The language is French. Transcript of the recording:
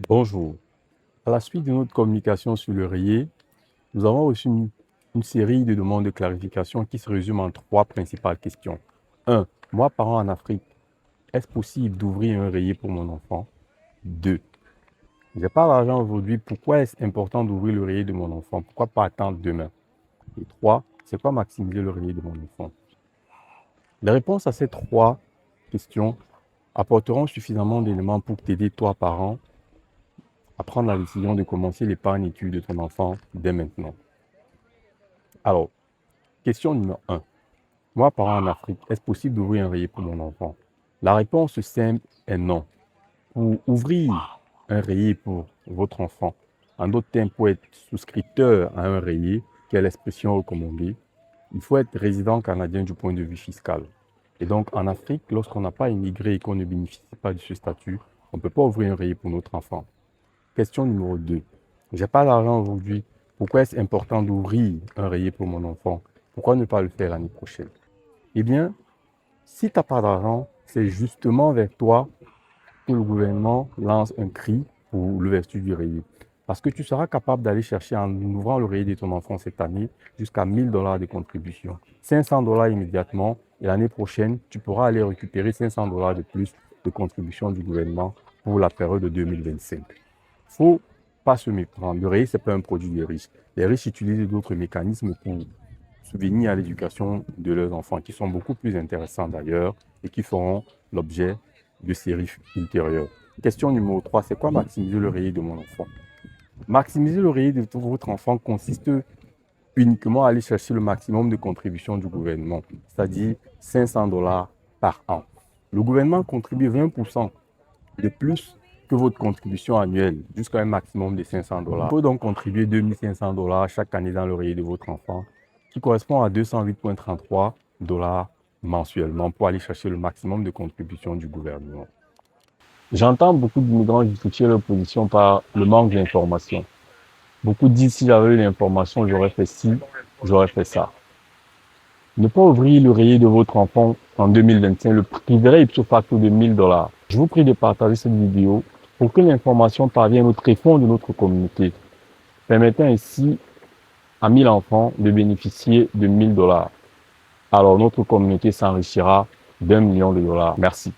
Bonjour. À la suite de notre communication sur le rayé, nous avons reçu une série de demandes de clarification qui se résument en trois principales questions. 1. Moi, parent en Afrique, est-ce possible d'ouvrir un rayé pour mon enfant? 2. J'ai pas d'argent aujourd'hui, pourquoi est-ce important d'ouvrir le rayé de mon enfant? Pourquoi pas attendre demain? Et 3. C'est quoi maximiser le rayé de mon enfant? Les réponses à ces trois questions apporteront suffisamment d'éléments pour t'aider, toi, parent, à prendre la décision de commencer l'épargne études de ton enfant dès maintenant. Alors, question numéro 1. Moi, parent en Afrique, est-ce possible d'ouvrir un rayé pour mon enfant? La réponse simple est non. Pour ouvrir un rayé pour votre enfant, en d'autres termes, pour être souscripteur à un rayé, qui est l'expression recommandée, il faut être résident canadien du point de vue fiscal. Et donc, en Afrique, lorsqu'on n'a pas immigré et qu'on ne bénéficie pas de ce statut, on ne peut pas ouvrir un rayé pour notre enfant. Question numéro 2. J'ai pas d'argent aujourd'hui. Pourquoi est-ce important d'ouvrir un rayé pour mon enfant? Pourquoi ne pas le faire l'année prochaine? Eh bien, si tu n'as pas d'argent, c'est justement vers toi que le gouvernement lance un cri pour l'ouverture du rayé. Parce que tu seras capable d'aller chercher en ouvrant le rayé de ton enfant cette année jusqu'à 1000 $ de contribution. 500 $ immédiatement et l'année prochaine, tu pourras aller récupérer 500 $ de plus de contribution du gouvernement pour la période de 2025. Il ne faut pas se méprendre. Le rayé, ce n'est pas un produit des riches. Les riches utilisent d'autres mécanismes pour subvenir à l'éducation de leurs enfants, qui sont beaucoup plus intéressants d'ailleurs et qui feront l'objet de séries ultérieures. Question numéro 3, c'est quoi maximiser le rayé de mon enfant? Maximiser le rayé de votre enfant consiste uniquement à aller chercher le maximum de contributions du gouvernement, c'est-à-dire 500 $ par an. Le gouvernement contribue 20% de plus que votre contribution annuelle, jusqu'à un maximum de 500 $. Il faut donc contribuer 2500 $ chaque année dans le rayé de votre enfant, qui correspond à 208,33 $ mensuellement pour aller chercher le maximum de contribution du gouvernement. J'entends beaucoup d'immigrants justifier leur position par le manque d'information. Beaucoup disent si j'avais eu l'information, j'aurais fait ci, j'aurais fait ça. Ne pas ouvrir le rayé de votre enfant en 2025 le priverait ipso facto de 1000 $. Je vous prie de partager cette vidéo pour que l'information parvienne au tréfonds de notre communauté, permettant ainsi à 1000 enfants de bénéficier de 1000 $. Alors notre communauté s'enrichira d'1 million de $. Merci.